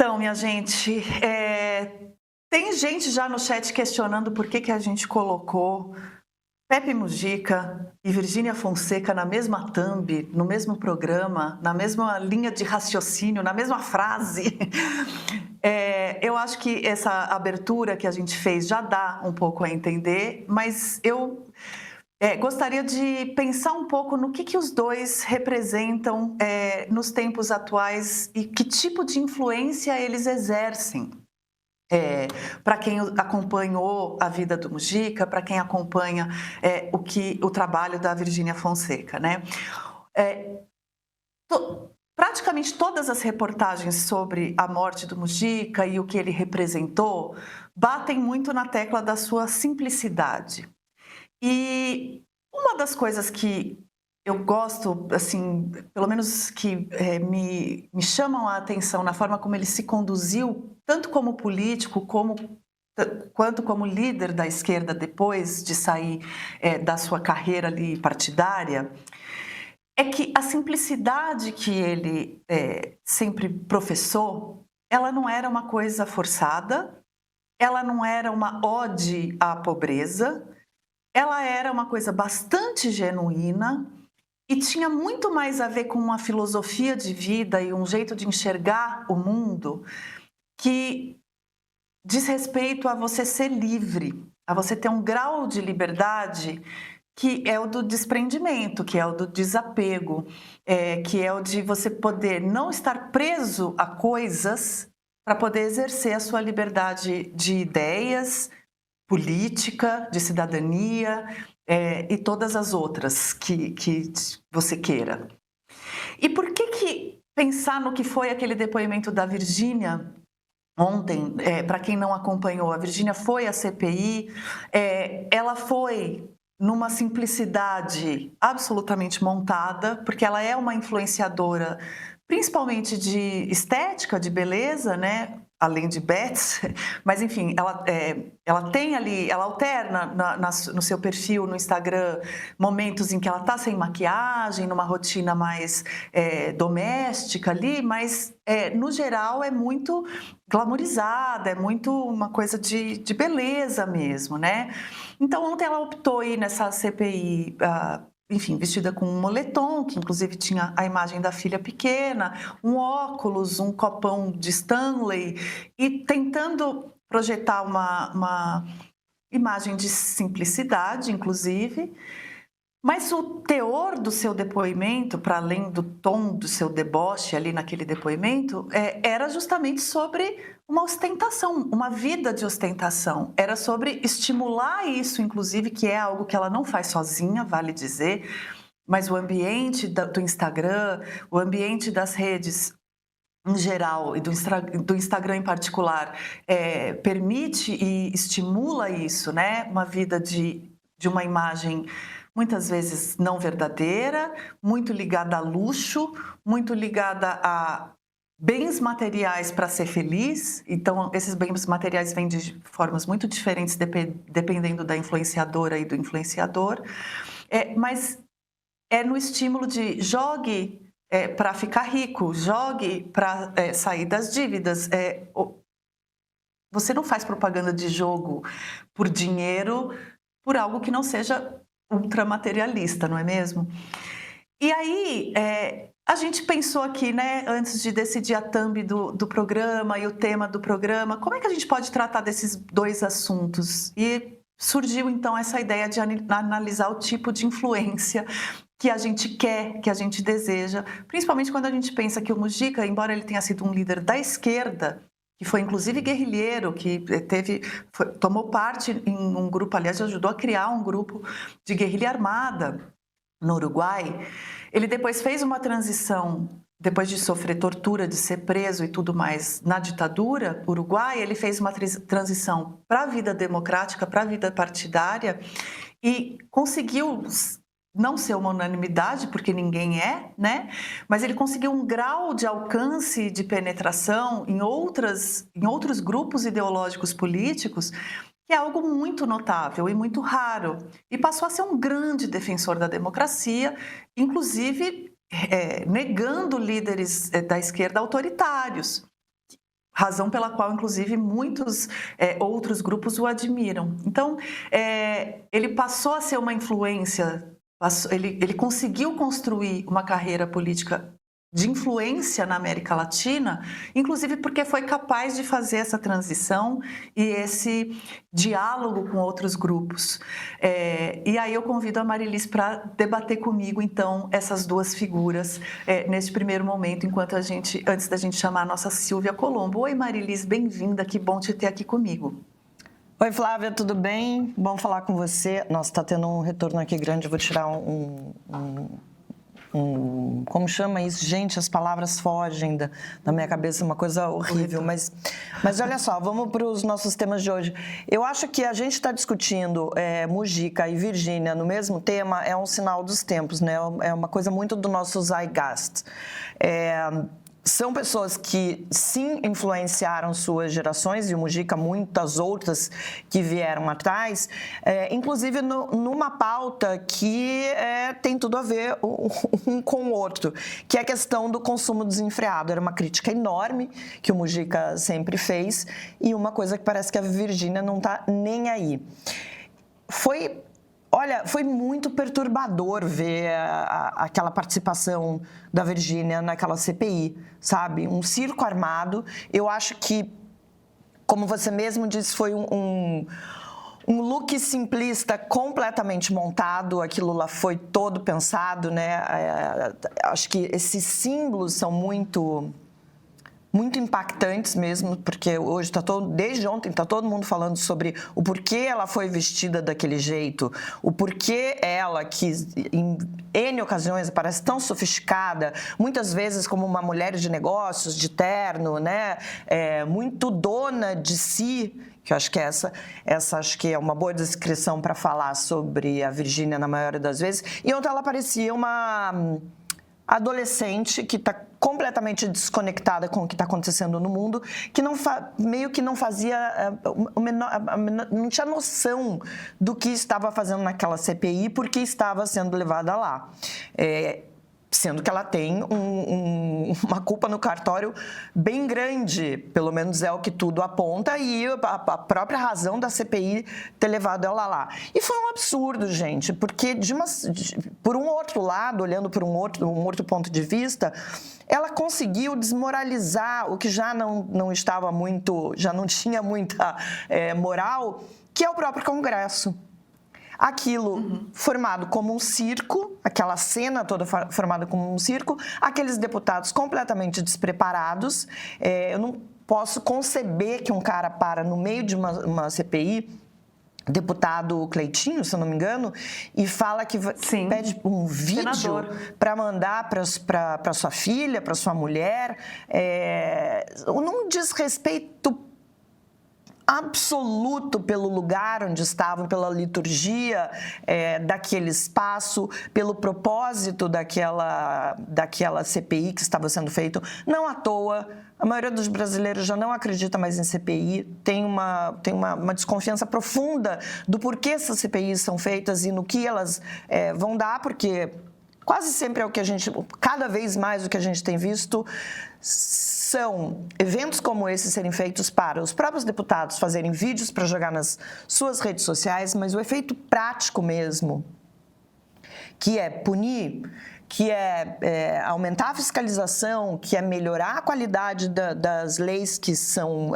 Então, minha gente, tem gente já no chat questionando por que a gente colocou Pepe Mujica e Virgínia Fonseca na mesma thumb, no mesmo programa, na mesma linha de raciocínio, na mesma frase. Eu acho que essa abertura que a gente fez já dá um pouco a entender, mas eu gostaria de pensar um pouco no que os dois representam nos tempos atuais e que tipo de influência eles exercem. Para quem acompanhou a vida do Mujica, para quem acompanha o trabalho da Virgínia Fonseca, né? Praticamente todas as reportagens sobre a morte do Mujica e o que ele representou batem muito na tecla da sua simplicidade. E uma das coisas que eu gosto, assim, pelo menos que me chamam a atenção na forma como ele se conduziu, tanto como político, quanto como líder da esquerda depois de sair da sua carreira ali partidária, é que a simplicidade que ele sempre professou, ela não era uma coisa forçada, ela não era uma ode à pobreza, ela era uma coisa bastante genuína e tinha muito mais a ver com uma filosofia de vida e um jeito de enxergar o mundo que diz respeito a você ser livre, a você ter um grau de liberdade que é o do desprendimento, que é o do desapego, que é o de você poder não estar preso a coisas para poder exercer a sua liberdade de ideias, política, de cidadania e todas as outras que você queira. E por que pensar no que foi aquele depoimento da Virgínia ontem, para quem não acompanhou, a Virgínia foi à CPI, ela foi numa simplicidade absolutamente montada, porque ela é uma influenciadora, principalmente de estética, de beleza, né? Além de bets, mas enfim, ela tem ali, ela alterna no seu perfil no Instagram momentos em que ela está sem maquiagem, numa rotina mais doméstica ali, mas no geral é muito glamourizada, é muito uma coisa de beleza mesmo, né? Então ontem ela optou aí nessa CPI, enfim, vestida com um moletom, que inclusive tinha a imagem da filha pequena, um óculos, um copão de Stanley, e tentando projetar uma imagem de simplicidade, inclusive, mas o teor do seu depoimento, para além do tom do seu deboche ali naquele depoimento, era justamente sobre uma ostentação, uma vida de ostentação. Era sobre estimular isso, inclusive, que é algo que ela não faz sozinha, vale dizer, mas o ambiente do Instagram, o ambiente das redes em geral e do Instagram em particular, permite e estimula isso, né? Uma vida de uma imagem muitas vezes não verdadeira, muito ligada a luxo, muito ligada a bens materiais para ser feliz. Então, esses bens materiais vêm de formas muito diferentes dependendo da influenciadora e do influenciador. Mas é no estímulo de jogue para ficar rico, jogue para sair das dívidas. Você não faz propaganda de jogo por dinheiro, por algo que não seja ultramaterialista, não é mesmo? E aí, a gente pensou aqui, né, antes de decidir a thumb do programa e o tema do programa, como é que a gente pode tratar desses dois assuntos? E surgiu, então, essa ideia de analisar o tipo de influência que a gente quer, que a gente deseja, principalmente quando a gente pensa que o Mujica, embora ele tenha sido um líder da esquerda, que foi inclusive guerrilheiro, que tomou parte em um grupo, aliás, ajudou a criar um grupo de guerrilha armada no Uruguai. Ele depois fez uma transição, depois de sofrer tortura, de ser preso e tudo mais na ditadura uruguaia, ele fez uma transição para a vida democrática, para a vida partidária e conseguiu não ser uma unanimidade, porque ninguém né? Mas ele conseguiu um grau de alcance, de penetração em outros grupos ideológicos políticos, que é algo muito notável e muito raro. E passou a ser um grande defensor da democracia, inclusive negando líderes da esquerda autoritários. razão pela qual, inclusive, muitos outros grupos o admiram. Então, ele passou a ser uma influência, ele conseguiu construir uma carreira política de influência na América Latina, inclusive porque foi capaz de fazer essa transição e esse diálogo com outros grupos. E aí eu convido a Marilis para debater comigo, então, essas duas figuras neste primeiro momento, antes da gente chamar a nossa Silvia Colombo. Oi, Marilis, bem-vinda, que bom te ter aqui comigo. Oi, Flávia, tudo bem? Bom falar com você. Nossa, está tendo um retorno aqui grande, eu vou tirar como chama isso? Gente, as palavras fogem da minha cabeça, uma coisa horrível. Mas olha só, vamos para os nossos temas de hoje. Eu acho que a gente está discutindo Mujica e Virgínia no mesmo tema, é um sinal dos tempos, né? É uma coisa muito do nosso zeitgeist. São pessoas que, sim, influenciaram suas gerações, e o Mujica, muitas outras que vieram atrás, inclusive numa pauta que tem tudo a ver um com o outro, que é a questão do consumo desenfreado. Era uma crítica enorme que o Mujica sempre fez, e uma coisa que parece que a Virgínia não está nem aí. Olha, foi muito perturbador ver aquela participação da Virgínia naquela CPI, sabe? Um circo armado. Eu acho que, como você mesmo disse, foi um look simplista completamente montado. Aquilo lá foi todo pensado, né? Acho que esses símbolos são muito impactantes mesmo, porque hoje desde ontem está todo mundo falando sobre o porquê ela foi vestida daquele jeito, o porquê ela, que em N ocasiões parece tão sofisticada, muitas vezes como uma mulher de negócios, de terno, né? Muito dona de si, que eu acho que essa acho que é uma boa descrição para falar sobre a Virgínia na maioria das vezes, e ontem ela parecia uma adolescente que está completamente desconectada com o que está acontecendo no mundo, que meio que não fazia, não tinha noção do que estava fazendo naquela CPI, porque estava sendo levada lá. Sendo que ela tem uma culpa no cartório bem grande, pelo menos é o que tudo aponta, e a própria razão da CPI ter levado ela lá. E foi um absurdo, gente, porque por um outro lado, olhando por um outro ponto de vista, ela conseguiu desmoralizar o que já não estava muito, já não tinha muita moral, que é o próprio Congresso. Aquilo formado como um circo, aquela cena toda formada como um circo, aqueles deputados completamente despreparados. Eu não posso conceber que um cara para no meio de uma CPI, deputado Cleitinho, se eu não me engano, e fala que pede um vídeo para mandar para sua filha, para sua mulher. Num desrespeito absoluto pelo lugar onde estavam, pela liturgia daquele espaço, pelo propósito daquela CPI que estava sendo feito. Não à toa, a maioria dos brasileiros já não acredita mais em CPI, tem uma desconfiança profunda do porquê essas CPIs são feitas e no que elas vão dar, porque quase sempre é o que cada vez mais o que a gente tem visto são eventos como esses serem feitos para os próprios deputados fazerem vídeos para jogar nas suas redes sociais, mas o efeito prático mesmo, que é punir, que é aumentar a fiscalização, que é melhorar a qualidade das leis que são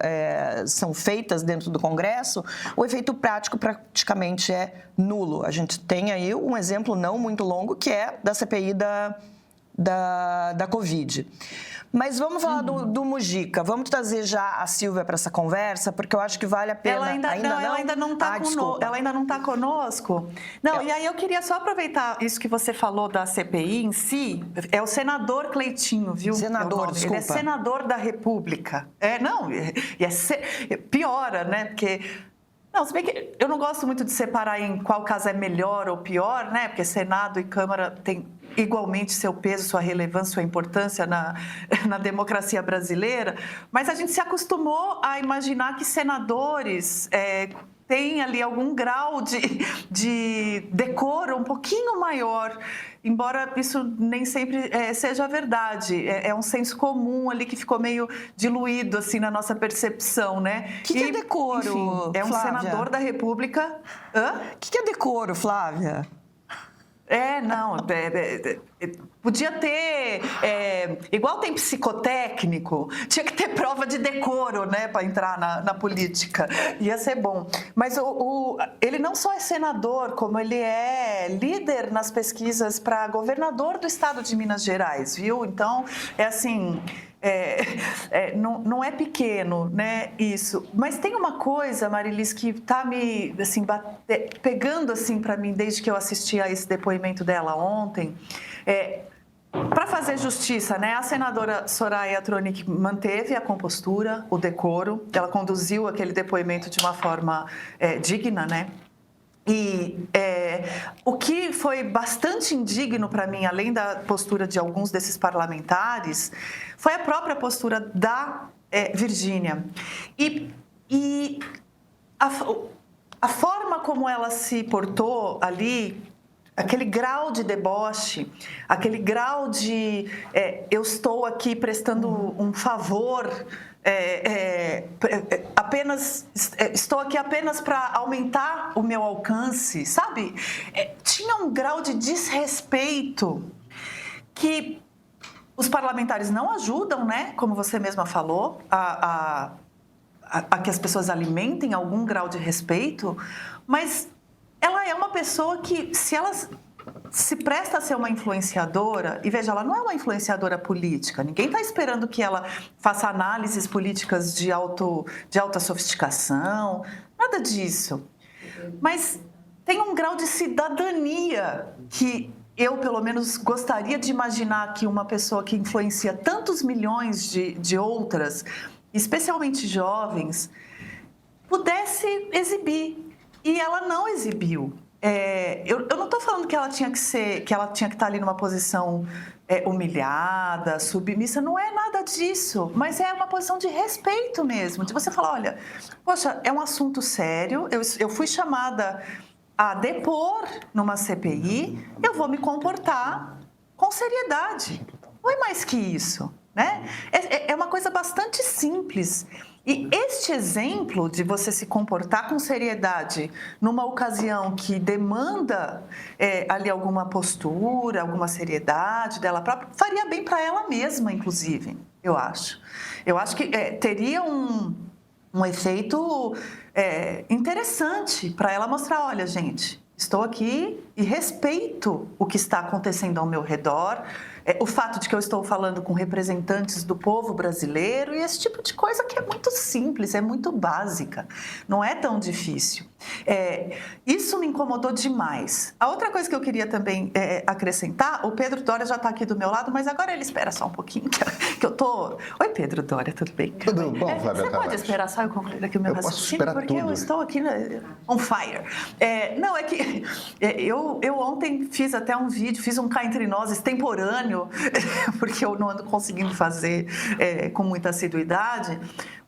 feitas dentro do Congresso, o efeito prático praticamente é nulo. A gente tem aí um exemplo não muito longo, que é da CPI da Covid. Mas vamos falar do Mujica. Vamos trazer já a Silvia para essa conversa, porque eu acho que vale a pena. Ela ainda não está conosco. Ela ainda não está conosco. Não, e aí eu queria só aproveitar isso que você falou da CPI em si. É o senador Cleitinho, viu? Senador, desculpa. Ele é senador da República. Piora, né? Porque... Não, se bem que eu não gosto muito de separar em qual caso é melhor ou pior, né? Porque Senado e Câmara têm igualmente seu peso, sua relevância, sua importância na democracia brasileira, mas a gente se acostumou a imaginar que senadores tem ali algum grau de decoro um pouquinho maior, embora isso nem sempre seja verdade. É um senso comum ali que ficou meio diluído assim na nossa percepção, né? O que é decoro, enfim, é um Flávia? senador da República. O que é decoro, Flávia? Não, podia ter, igual tem psicotécnico, tinha que ter prova de decoro, né, para entrar na política, ia ser bom. Mas ele não só é senador, como ele é líder nas pesquisas para governador do estado de Minas Gerais, viu? Então, é assim... não é pequeno, né, isso. Mas tem uma coisa, Marilis, que está me assim, pegando assim, para mim desde que eu assisti a esse depoimento dela ontem. Para fazer justiça, né, a senadora Soraya Tronic manteve a compostura, o decoro, ela conduziu aquele depoimento de uma forma digna, né? E o que foi bastante indigno para mim, além da postura de alguns desses parlamentares, foi a própria postura da Virgínia. E a forma como ela se portou ali, aquele grau de deboche, aquele grau de eu estou aqui prestando um favor, estou aqui apenas para aumentar o meu alcance, sabe? Tinha um grau de desrespeito que os parlamentares não ajudam, né? Como você mesma falou, a que as pessoas alimentem algum grau de respeito, mas ela é uma pessoa que, se ela se presta a ser uma influenciadora, e veja, ela não é uma influenciadora política, ninguém está esperando que ela faça análises políticas de alta sofisticação, nada disso. Mas tem um grau de cidadania que eu, pelo menos, gostaria de imaginar que uma pessoa que influencia tantos milhões de outras, especialmente jovens, pudesse exibir. E ela não exibiu. Eu não estou falando que ela tinha que estar ali numa posição humilhada, submissa, não é nada disso, mas é uma posição de respeito mesmo, de você falar, olha, poxa, é um assunto sério, eu fui chamada a depor numa CPI, eu vou me comportar com seriedade. Não é mais que isso, né? É uma coisa bastante simples. E este exemplo de você se comportar com seriedade numa ocasião que demanda ali alguma postura, alguma seriedade dela própria, faria bem para ela mesma, inclusive, eu acho. Eu acho que teria um efeito interessante para ela mostrar, olha, gente, estou aqui e respeito o que está acontecendo ao meu redor, o fato de que eu estou falando com representantes do povo brasileiro e esse tipo de coisa que é muito simples, é muito básica, não é tão difícil. Isso me incomodou demais. A outra coisa que eu queria também acrescentar, o Pedro Doria já está aqui do meu lado, mas agora ele espera só um pouquinho, que eu tô... Oi, Pedro Doria, tudo bem? Tudo bom, Flávia? Você pode esperar só eu concluir aqui o meu raciocínio, porque tudo. eu estou aqui on fire. Não, é que eu ontem fiz até um vídeo, fiz um Cá Entre Nós extemporâneo, porque eu não ando conseguindo fazer com muita assiduidade.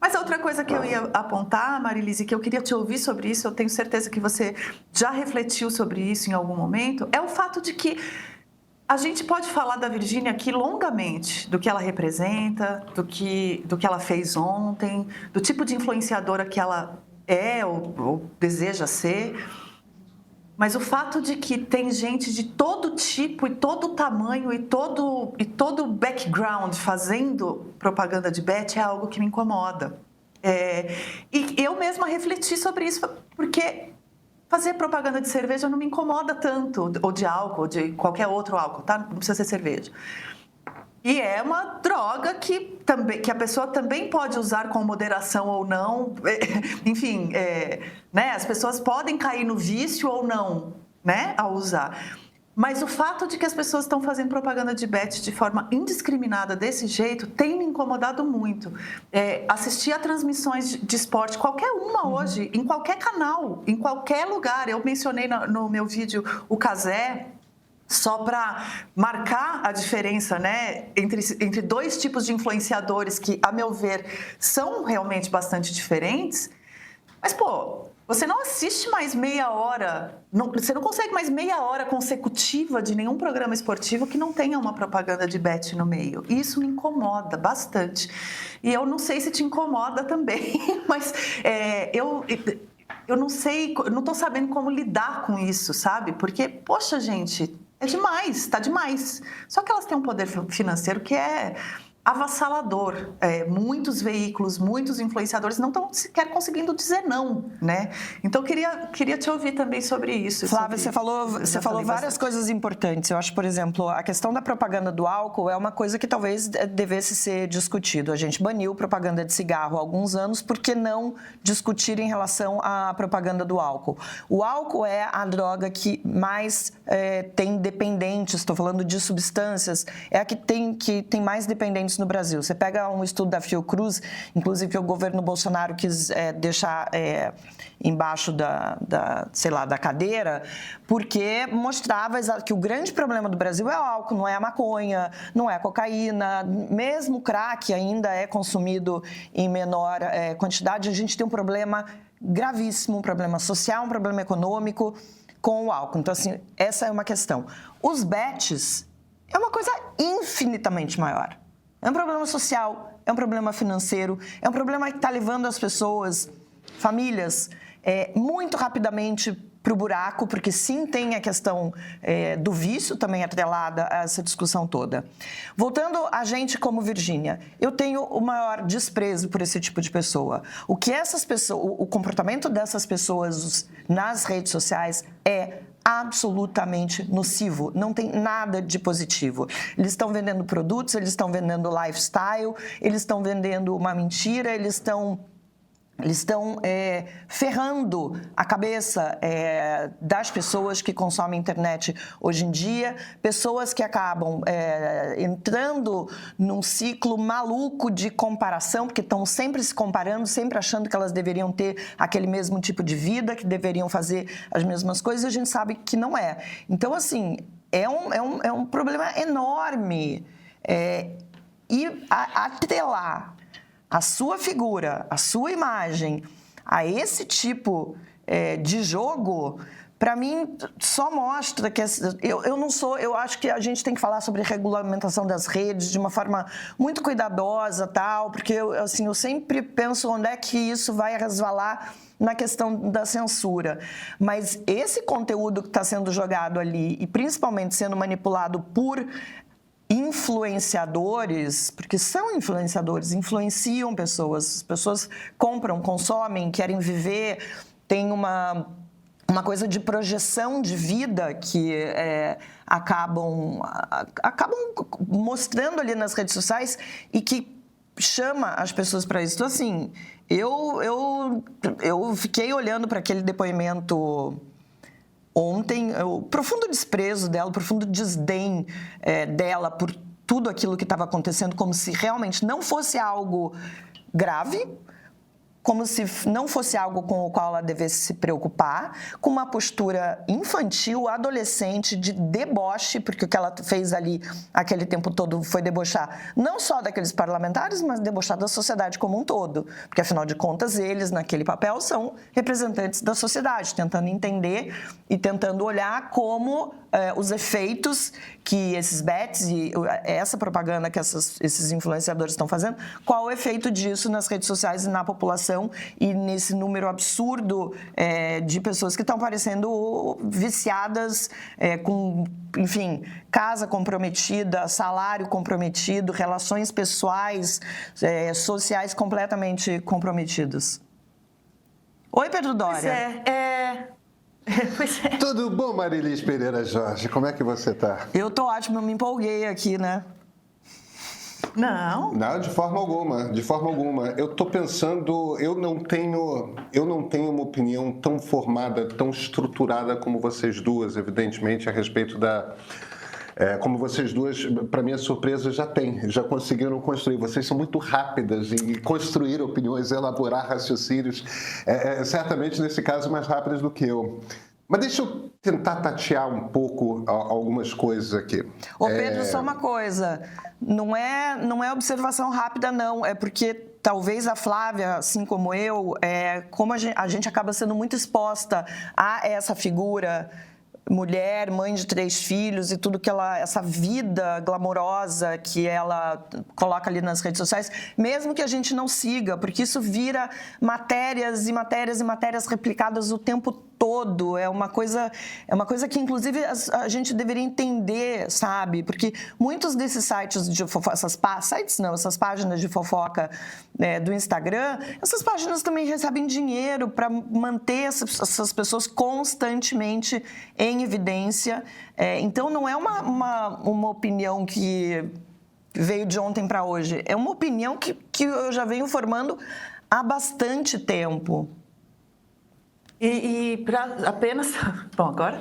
Mas a outra coisa que eu ia apontar, Marilise, que eu queria te ouvir sobre isso, eu tenho certeza que você já refletiu sobre isso em algum momento, é o fato de que a gente pode falar da Virgínia aqui longamente, do que ela representa, do que ela fez ontem, do tipo de influenciadora que ela é ou deseja ser. Mas o fato de que tem gente de todo tipo e todo tamanho e todo background fazendo propaganda de bet é algo que me incomoda. E eu mesma refleti sobre isso, porque fazer propaganda de cerveja não me incomoda tanto, ou de álcool, ou de qualquer outro álcool, tá? Não precisa ser cerveja. E é uma droga que a pessoa também pode usar com moderação ou não. Enfim, né? As pessoas podem cair no vício ou não, né? Ao usar. Mas o fato de que as pessoas estão fazendo propaganda de bet de forma indiscriminada desse jeito tem me incomodado muito. Assistir a transmissões de esporte, qualquer uma hoje, em qualquer canal, em qualquer lugar. Eu mencionei no meu vídeo o Cazé, só para marcar a diferença, né, entre dois tipos de influenciadores que, a meu ver, são realmente bastante diferentes. Mas, pô, você não assiste mais meia hora, você não consegue mais meia hora consecutiva de nenhum programa esportivo que não tenha uma propaganda de bet no meio. E isso me incomoda bastante. E eu não sei se te incomoda também, mas eu não sei, eu não estou sabendo como lidar com isso, sabe? Porque, poxa, gente, é demais, tá demais. Só que elas têm um poder financeiro que é avassalador. Muitos veículos, muitos influenciadores não estão sequer conseguindo dizer não, né? Então, queria te ouvir também sobre isso. Flávia, você falou várias coisas importantes. Eu acho, por exemplo, a questão da propaganda do álcool é uma coisa que talvez devesse ser discutido. A gente baniu propaganda de cigarro há alguns anos, por que não discutir em relação à propaganda do álcool? O álcool é a droga que mais tem dependentes, estou falando de substâncias, é a que tem mais dependentes no Brasil. Você pega um estudo da Fiocruz, inclusive que o governo Bolsonaro quis deixar embaixo da cadeira, porque mostrava que o grande problema do Brasil é o álcool, não é a maconha, não é a cocaína, mesmo o crack ainda é consumido em menor quantidade. A gente tem um problema gravíssimo, um problema social, um problema econômico com o álcool. Então, assim, essa é uma questão. Os bets é uma coisa infinitamente maior. É um problema social, é um problema financeiro, é um problema que está levando as pessoas, famílias, muito rapidamente para o buraco, porque sim, tem a questão do vício também atrelada a essa discussão toda. Voltando a gente como Virgínia, eu tenho o maior desprezo por esse tipo de pessoa. O comportamento dessas pessoas nas redes sociais é absolutamente nocivo, não tem nada de positivo. Eles estão vendendo produtos, eles estão vendendo lifestyle, eles estão vendendo uma mentira, eles estão ferrando a cabeça das pessoas que consomem internet hoje em dia, pessoas que acabam entrando num ciclo maluco de comparação, porque estão sempre se comparando, sempre achando que elas deveriam ter aquele mesmo tipo de vida, que deveriam fazer as mesmas coisas, e a gente sabe que não é. Então, assim, é um problema enorme. E atrelar a sua figura, a sua imagem a esse tipo de jogo, para mim, só mostra que eu acho que a gente tem que falar sobre regulamentação das redes de uma forma muito cuidadosa, tal, porque eu sempre penso onde é que isso vai resvalar na questão da censura. Mas esse conteúdo que está sendo jogado ali, e principalmente sendo manipulado por influenciadores, porque são influenciadores, influenciam pessoas, as pessoas compram, consomem, querem viver, tem uma coisa de projeção de vida que acabam mostrando ali nas redes sociais e que chama as pessoas para isso. Então, assim, eu fiquei olhando para aquele depoimento ontem, o profundo desprezo dela, o profundo desdém dela por tudo aquilo que estava acontecendo, como se realmente não fosse algo grave, como se não fosse algo com o qual ela devesse se preocupar, com uma postura infantil, adolescente, de deboche, porque o que ela fez ali aquele tempo todo foi debochar não só daqueles parlamentares, mas debochar da sociedade como um todo, porque afinal de contas eles, naquele papel, são representantes da sociedade, tentando entender e tentando olhar como os efeitos que esses bets e essa propaganda que esses influenciadores estão fazendo, qual o efeito disso nas redes sociais e na população e nesse número absurdo de pessoas que estão aparecendo viciadas com, enfim, casa comprometida, salário comprometido, relações pessoais, sociais completamente comprometidas. Oi, Pedro Doria. Pois é. Tudo bom, Marilis Pereira Jorge? Como é que você tá? Eu tô ótimo, eu me empolguei aqui, né? Não. Não, de forma alguma, de forma alguma. Eu tô pensando, eu não tenho uma opinião tão formada, tão estruturada como vocês duas, evidentemente, a respeito da... como vocês duas, para minha surpresa, já conseguiram construir. Vocês são muito rápidas em construir opiniões, elaborar raciocínios, certamente nesse caso mais rápidas do que eu. Mas deixa eu tentar tatear um pouco algumas coisas aqui. Ô Pedro, só uma coisa, não é observação rápida não, é porque talvez a Flávia, assim como eu, como a gente acaba sendo muito exposta a essa figura mulher, mãe de 3 filhos e tudo que essa vida glamourosa que ela coloca ali nas redes sociais, mesmo que a gente não siga, porque isso vira matérias e matérias e matérias replicadas o tempo todo. É uma coisa que, inclusive, a gente deveria entender, sabe? Porque muitos desses sites de fofoca, essas páginas de fofoca do Instagram, essas páginas também recebem dinheiro para manter essas pessoas constantemente em evidência. Então, não é uma opinião que veio de ontem para hoje. É uma opinião que eu já venho formando há bastante tempo. E apenas... Bom, agora...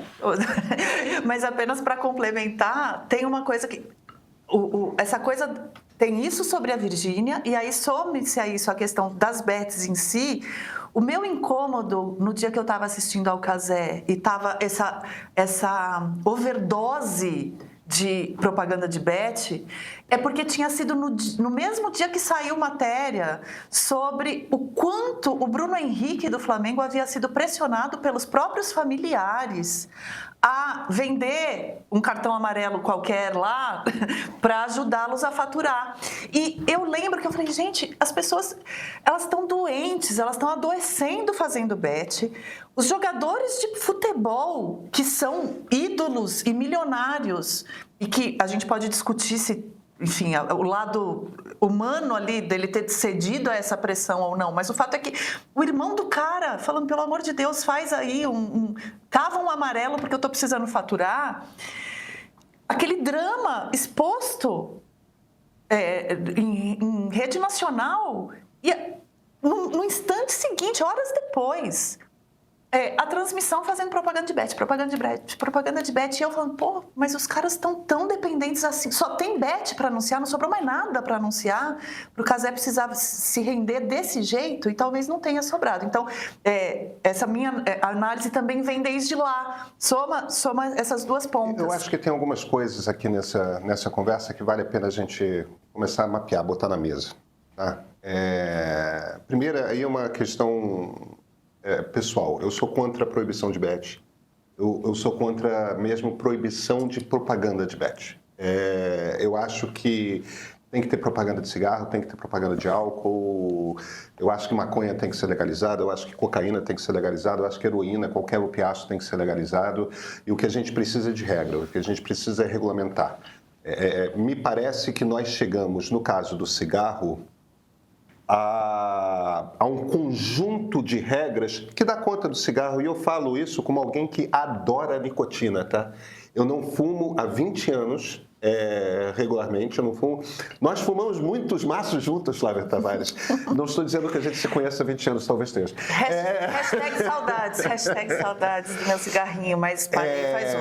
Mas apenas para complementar, tem uma coisa que... essa coisa... Tem isso sobre a Virgínia, e aí some-se a isso a questão das bets em si. O meu incômodo no dia que eu estava assistindo ao Cazé e estava essa overdose de propaganda de bet, é porque tinha sido no mesmo dia que saiu matéria sobre o quanto o Bruno Henrique do Flamengo havia sido pressionado pelos próprios familiares a vender um cartão amarelo qualquer lá para ajudá-los a faturar. E eu lembro que eu falei, gente, as pessoas, elas estão doentes, elas estão adoecendo fazendo bet. Os jogadores de futebol, que são ídolos e milionários, e que a gente pode discutir se, enfim, o lado humano ali dele ter cedido a essa pressão ou não, mas o fato é que o irmão do cara falando, pelo amor de Deus, faz aí cava um amarelo porque eu tô precisando faturar. Aquele drama exposto em rede nacional, e no instante seguinte, horas depois, a transmissão fazendo propaganda de bet, e eu falando, pô, mas os caras estão tão dependentes assim, só tem bet para anunciar, não sobrou mais nada para anunciar, pro Cazé precisava se render desse jeito, e talvez não tenha sobrado. Então, essa minha análise também vem desde lá, soma essas duas pontas. Eu acho que tem algumas coisas aqui nessa conversa que vale a pena a gente começar a mapear, botar na mesa. Tá? Primeiro, aí é uma questão... pessoal, eu sou contra a proibição de bet. Eu sou contra mesmo proibição de propaganda de bet. Eu acho que tem que ter propaganda de cigarro, tem que ter propaganda de álcool. Eu acho que maconha tem que ser legalizada, eu acho que cocaína tem que ser legalizada, eu acho que heroína, qualquer opiáceo tem que ser legalizado. E o que a gente precisa é de regra, o que a gente precisa é regulamentar. Me parece que nós chegamos, no caso do cigarro, a um conjunto de regras que dá conta do cigarro, e eu falo isso como alguém que adora nicotina, tá? Eu não fumo há 20 anos, regularmente, eu não fumo. Nós fumamos muitos maços juntos, Flávia Tavares. Não estou dizendo que a gente se conhece há 20 anos, talvez tenha. Hashtag saudades do meu cigarrinho, mas parei faz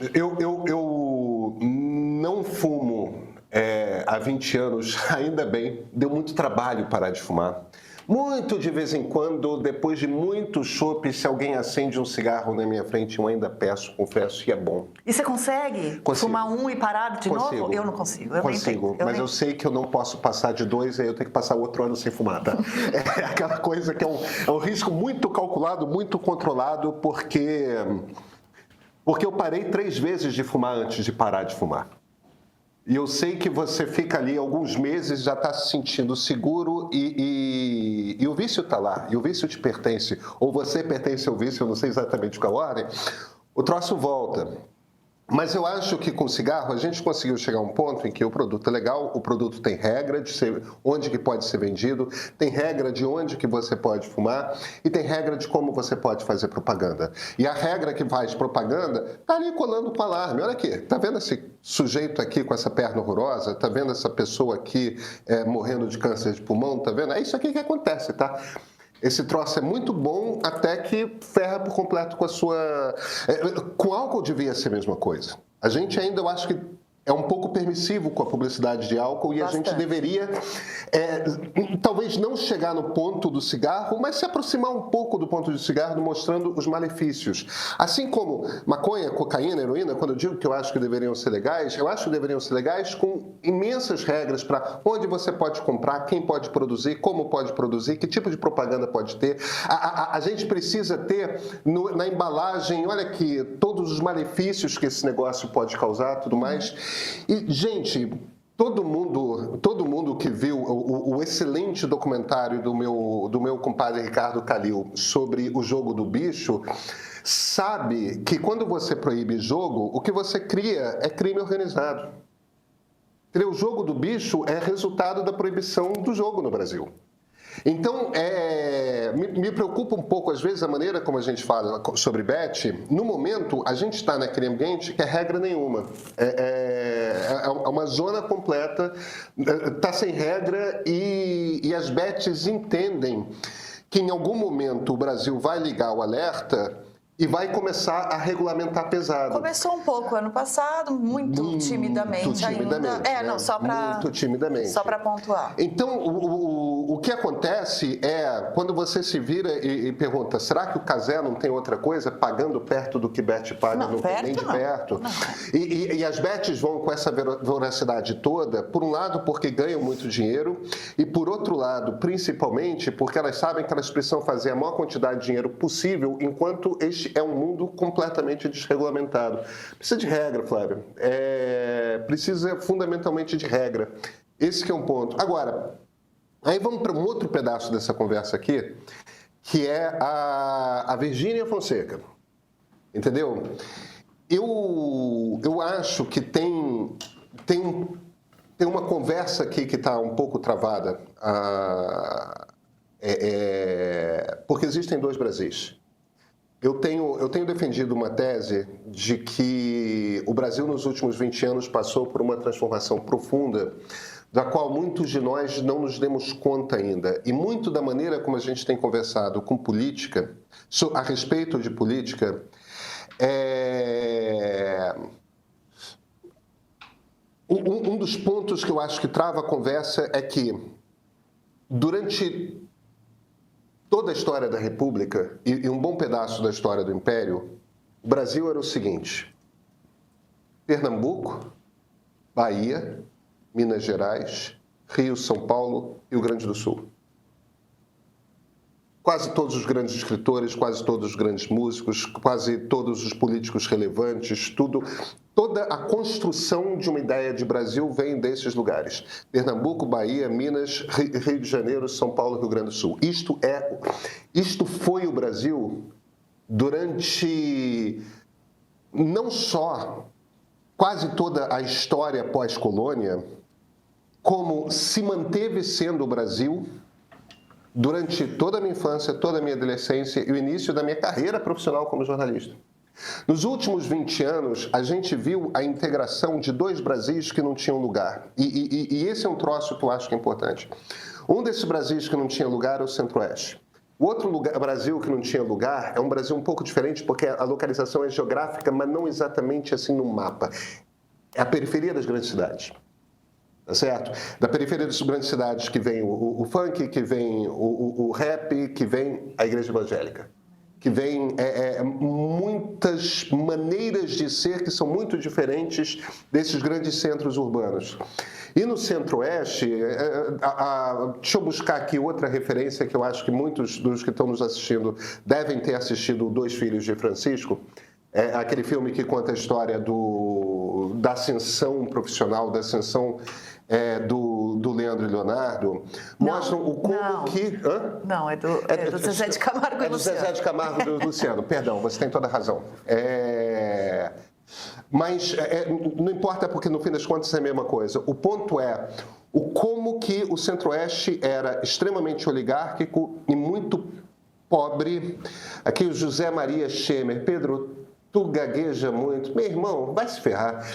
8. Eu não fumo há 20 anos, ainda bem, deu muito trabalho parar de fumar. Muito de vez em quando, depois de muito chopp, se alguém acende um cigarro na minha frente, eu ainda peço, confesso que é bom. E você consegue fumar um e parar de novo? Eu não consigo. Mas eu sei que eu não posso passar de 2, aí eu tenho que passar outro ano sem fumar, tá? É aquela coisa que é um risco muito calculado, muito controlado, porque eu parei 3 vezes de fumar antes de parar de fumar. E eu sei que você fica ali alguns meses, já está se sentindo seguro e o vício está lá, e o vício te pertence, ou você pertence ao vício, eu não sei exatamente qual a ordem, o troço volta. Mas eu acho que com o cigarro a gente conseguiu chegar a um ponto em que o produto é legal, o produto tem regra de onde que pode ser vendido, tem regra de onde que você pode fumar e tem regra de como você pode fazer propaganda. E a regra que faz propaganda está ali colando com alarme. Olha aqui, tá vendo esse sujeito aqui com essa perna horrorosa? Tá vendo essa pessoa aqui morrendo de câncer de pulmão? Tá vendo? É isso aqui que acontece, tá? Esse troço é muito bom até que ferra por completo com a sua... Com álcool devia ser a mesma coisa. A gente ainda, eu acho que é um pouco permissivo com a publicidade de álcool e a gente deveria, talvez não chegar no ponto do cigarro, mas se aproximar um pouco do ponto do cigarro, mostrando os malefícios. Assim como maconha, cocaína, heroína, quando eu digo que eu acho que deveriam ser legais, eu acho que deveriam ser legais com imensas regras para onde você pode comprar, quem pode produzir, como pode produzir, que tipo de propaganda pode ter. A gente precisa ter na embalagem, olha aqui, todos os malefícios que esse negócio pode causar, tudo mais. E, gente, todo mundo que viu o excelente documentário do meu compadre Ricardo Calil sobre o jogo do bicho, sabe que quando você proíbe jogo, o que você cria é crime organizado. O jogo do bicho é resultado da proibição do jogo no Brasil. Então, me preocupa um pouco, às vezes, a maneira como a gente fala sobre bet. No momento, a gente está naquele ambiente que é regra nenhuma. É uma zona completa, está sem regra e as bets entendem que em algum momento o Brasil vai ligar o alerta e vai começar a regulamentar pesado. Começou um pouco ano passado, muito timidamente ainda. Né? Muito timidamente. Só para pontuar. Então, o que acontece é, quando você se vira e pergunta, será que o Cazé não tem outra coisa? Pagando perto do que Bet paga, não tem nem de perto. E as bets vão com essa voracidade toda, por um lado, porque ganham muito dinheiro, e por outro lado, principalmente, porque elas sabem que elas precisam fazer a maior quantidade de dinheiro possível, enquanto este é um mundo completamente desregulamentado. Precisa de regra, Flávio. Precisa fundamentalmente de regra. Esse que é um ponto. Agora, aí vamos para um outro pedaço dessa conversa aqui, que é a Virgínia Fonseca. Entendeu? Eu acho que tem uma conversa aqui que está um pouco travada, porque existem dois Brasis. Eu tenho defendido uma tese de que o Brasil, nos últimos 20 anos, passou por uma transformação profunda, da qual muitos de nós não nos demos conta ainda. E muito da maneira como a gente tem conversado com política, a respeito de política, um dos pontos que eu acho que trava a conversa é que, durante toda a história da República e um bom pedaço da história do Império, o Brasil era o seguinte: Pernambuco, Bahia, Minas Gerais, Rio, São Paulo e Rio Grande do Sul. Quase todos os grandes escritores, quase todos os grandes músicos, quase todos os políticos relevantes, toda a construção de uma ideia de Brasil vem desses lugares. Pernambuco, Bahia, Minas, Rio de Janeiro, São Paulo e Rio Grande do Sul. Isto foi o Brasil durante não só quase toda a história pós-colônia, como se manteve sendo o Brasil durante toda a minha infância, toda a minha adolescência e o início da minha carreira profissional como jornalista. Nos últimos 20 anos, a gente viu a integração de dois Brasis que não tinham lugar. E esse é um troço que eu acho que é importante. Um desses Brasis que não tinha lugar é o Centro-Oeste. O outro Brasil que não tinha lugar é um Brasil um pouco diferente, porque a localização é geográfica, mas não exatamente assim no mapa. É a periferia das grandes cidades. Tá certo? Da periferia das grandes cidades que vem o funk, que vem o rap, que vem a igreja evangélica, que vem muitas maneiras de ser que são muito diferentes desses grandes centros urbanos. E no Centro-Oeste, deixa eu buscar aqui outra referência que eu acho que muitos dos que estão nos assistindo devem ter assistido, Dois Filhos de Francisco. É aquele filme que conta a história da ascensão profissional, da ascensão do Leandro e Leonardo. Mostram o como que... Hã? Não, é do Zezé de Camargo e Luciano. É do Zezé de Camargo e Luciano, perdão, você tem toda a razão. Mas não importa, porque no fim das contas é a mesma coisa. O ponto é como que o Centro-Oeste era extremamente oligárquico e muito pobre. Aqui o José Maria Schemer. Pedro, tu gagueja muito. Meu irmão, vai se ferrar.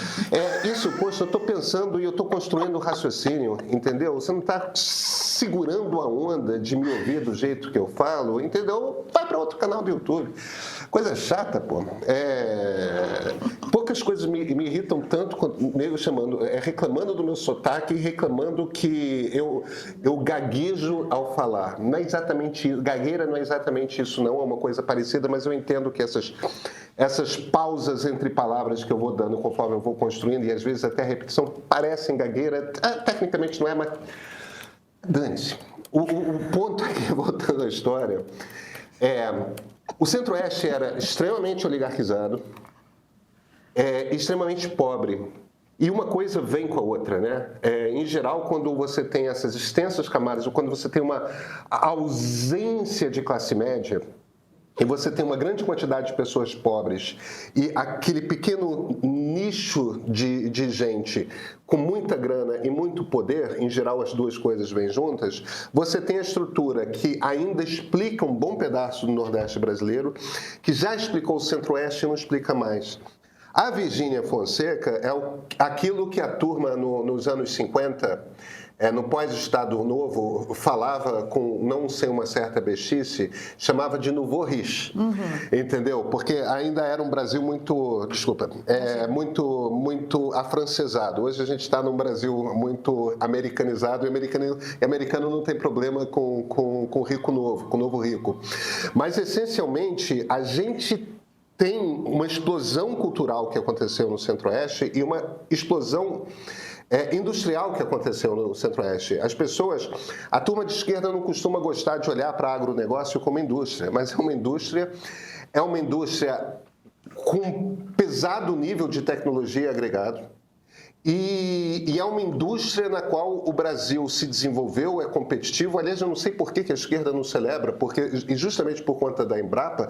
Isso, poxa, eu estou pensando e eu estou construindo um raciocínio, entendeu? Você não está segurando a onda de me ouvir do jeito que eu falo, entendeu? Vai para outro canal do YouTube. Coisa chata, pô. Poucas coisas me irritam tanto quanto nego reclamando do meu sotaque e reclamando que eu gaguejo ao falar. Não é exatamente isso. Gagueira não é exatamente isso, não. É uma coisa parecida, mas eu entendo que essas pausas entre palavras que eu vou dando conforme eu vou construindo, e às vezes até a repetição parecem gagueira, tecnicamente não é, mas dane-se. O ponto aqui, voltando à história, o Centro-Oeste era extremamente oligarquizado, extremamente pobre. E uma coisa vem com a outra, né? Em geral, quando você tem essas extensas camadas, ou quando você tem uma ausência de classe média, e você tem uma grande quantidade de pessoas pobres e aquele pequeno nicho de gente com muita grana e muito poder, em geral as duas coisas vêm juntas, você tem a estrutura que ainda explica um bom pedaço do Nordeste brasileiro, que já explicou o Centro-Oeste e não explica mais. A Virgínia Fonseca é aquilo que a turma nos anos 50... no pós-Estado Novo, falava não sem uma certa bexice, chamava de nouveau riche, entendeu? Porque ainda era um Brasil muito afrancesado. Hoje a gente está num Brasil muito americanizado e americano não tem problema com rico novo, com novo rico. Mas, essencialmente, a gente tem uma explosão cultural que aconteceu no Centro-Oeste e uma explosão industrial que aconteceu no Centro-Oeste. A turma de esquerda não costuma gostar de olhar para agronegócio como indústria, mas é uma indústria com pesado nível de tecnologia agregado e é uma indústria na qual o Brasil se desenvolveu, é competitivo. Aliás, eu não sei por que a esquerda não celebra, porque justamente por conta da Embrapa,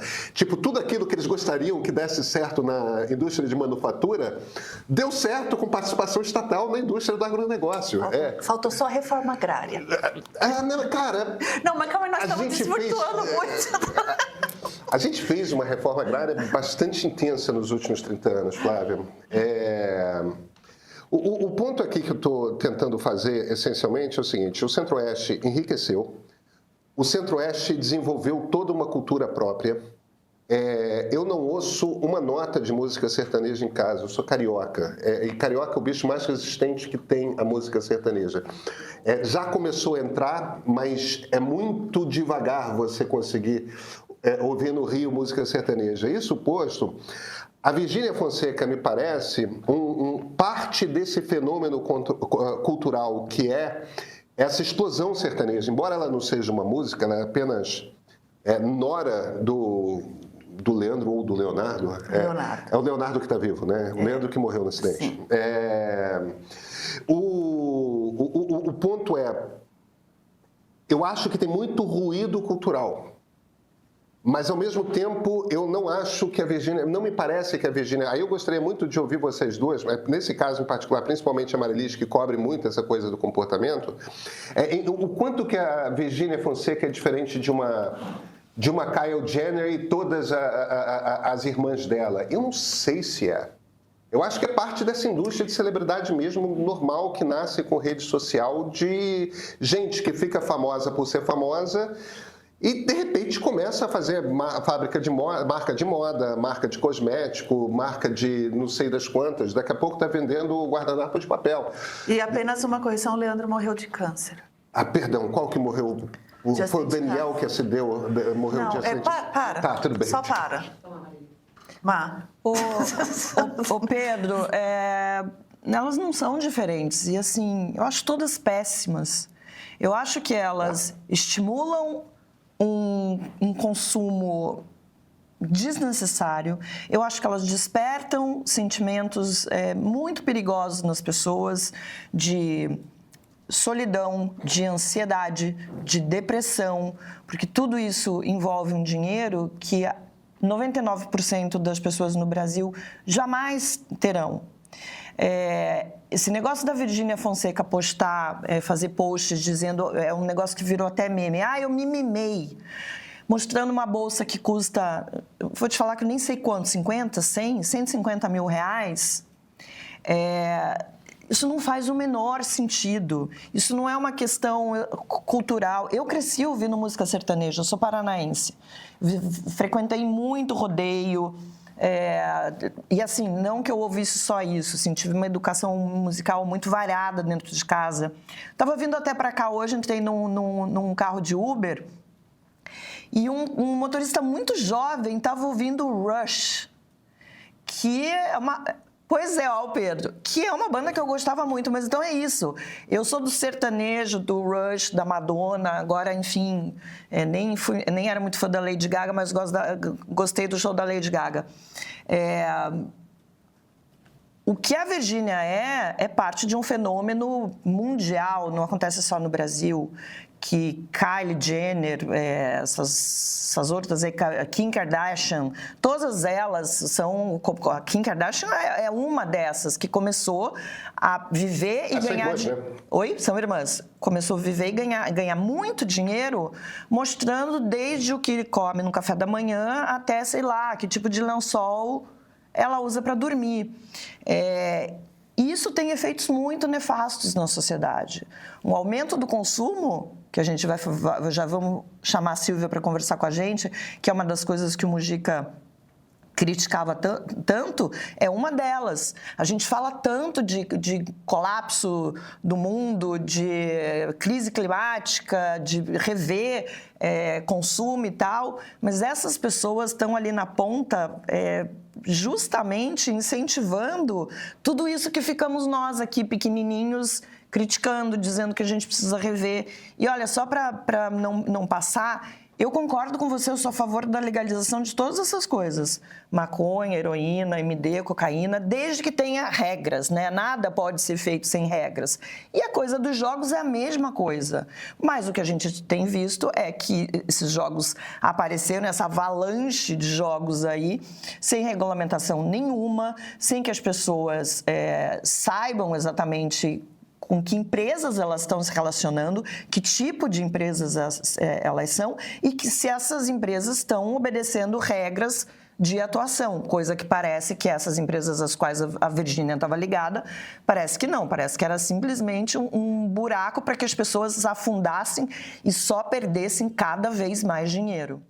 tudo aquilo que eles gostariam que desse certo na indústria de manufatura, deu certo com participação estatal na indústria do agronegócio. Faltou só a reforma agrária. Não, cara... Não, mas calma aí, nós estamos desvirtuando muito. A gente fez uma reforma agrária bastante intensa nos últimos 30 anos, Flávia. O ponto aqui que eu estou tentando fazer, essencialmente, é o seguinte: o Centro-Oeste enriqueceu, o Centro-Oeste desenvolveu toda uma cultura própria. Eu não ouço uma nota de música sertaneja em casa, eu sou carioca. E carioca é o bicho mais resistente que tem a música sertaneja. Já começou a entrar, mas é muito devagar você conseguir ouvir no Rio música sertaneja. Isso posto, a Virgínia Fonseca me parece parte desse fenômeno cultural que é essa explosão sertaneja. Embora ela não seja uma música, ela é apenas nora do Leandro ou do Leonardo. Leonardo. É o Leonardo que está vivo, né? O Leandro que morreu no acidente. Sim. O ponto eu acho que tem muito ruído cultural. Mas, ao mesmo tempo, eu não acho que a Virgínia... Não me parece que a Virgínia... Aí eu gostaria muito de ouvir vocês duas, nesse caso em particular, principalmente a Marilis, que cobre muito essa coisa do comportamento. O quanto que a Virgínia Fonseca é diferente de uma Kylie Jenner e todas as irmãs dela. Eu não sei se é. Eu acho que é parte dessa indústria de celebridade mesmo, normal, que nasce com rede social, de gente que fica famosa por ser famosa... E, de repente, começa a fazer marca de moda, marca de cosmético, marca de não sei das quantas. Daqui a pouco está vendendo guardanapo de papel. E apenas uma correção, o Leandro morreu de câncer. Perdão, qual que morreu? Foi o Daniel que acideu, morreu de acidente? Para. Tá, tudo bem. Só para. Má. Ô Pedro, elas não são diferentes. E, assim, eu acho todas péssimas. Eu acho que elas estimulam um consumo desnecessário. Eu acho que elas despertam sentimentos muito perigosos nas pessoas, de solidão, de ansiedade, de depressão, porque tudo isso envolve um dinheiro que 99% das pessoas no Brasil jamais terão. Esse negócio da Virgínia Fonseca postar, fazer posts dizendo, é um negócio que virou até meme. Eu me mimei. mostrando uma bolsa que custa, vou te falar que eu nem sei quanto, 50, 100, 150 mil reais. Isso não faz o menor sentido. Isso não é uma questão cultural. Eu cresci ouvindo música sertaneja, eu sou paranaense. Frequentei muito rodeio. E assim, não que eu ouvisse só isso, assim, tive uma educação musical muito variada dentro de casa. Estava vindo até para cá hoje, entrei num carro de Uber e um motorista muito jovem estava ouvindo Rush, que é uma... Pois é, ó, Pedro, que é uma banda que eu gostava muito, mas então é isso. Eu sou do sertanejo, do Rush, da Madonna, agora, enfim, nem era muito fã da Lady Gaga, mas gostei do show da Lady Gaga. O que a Virgínia é parte de um fenômeno mundial, não acontece só no Brasil, que Kylie Jenner, essas outras aí, Kim Kardashian, todas elas são... A Kim Kardashian é uma dessas que começou a viver e ganhar... Oi? São irmãs. Começou a viver e ganhar muito dinheiro, mostrando desde o que come no café da manhã até, sei lá, que tipo de lençol ela usa para dormir. Isso tem efeitos muito nefastos na sociedade. Um aumento do consumo, que a gente já vamos chamar a Silvia para conversar com a gente, que é uma das coisas que o Mujica criticava tanto, é uma delas. A gente fala tanto de colapso do mundo, de crise climática, de rever consumo e tal, mas essas pessoas estão ali na ponta justamente incentivando tudo isso que ficamos nós aqui pequenininhos criticando, dizendo que a gente precisa rever. E olha, só para não passar... Eu concordo com você, eu sou a favor da legalização de todas essas coisas. Maconha, heroína, MD, cocaína, desde que tenha regras, né? Nada pode ser feito sem regras. E a coisa dos jogos é a mesma coisa. Mas o que a gente tem visto é que esses jogos apareceram, essa avalanche de jogos aí, sem regulamentação nenhuma, sem que as pessoas saibam exatamente com que empresas elas estão se relacionando, que tipo de empresas elas são e que se essas empresas estão obedecendo regras de atuação, coisa que parece que essas empresas às quais a Virgínia estava ligada, parece que não, parece que era simplesmente um buraco para que as pessoas afundassem e só perdessem cada vez mais dinheiro.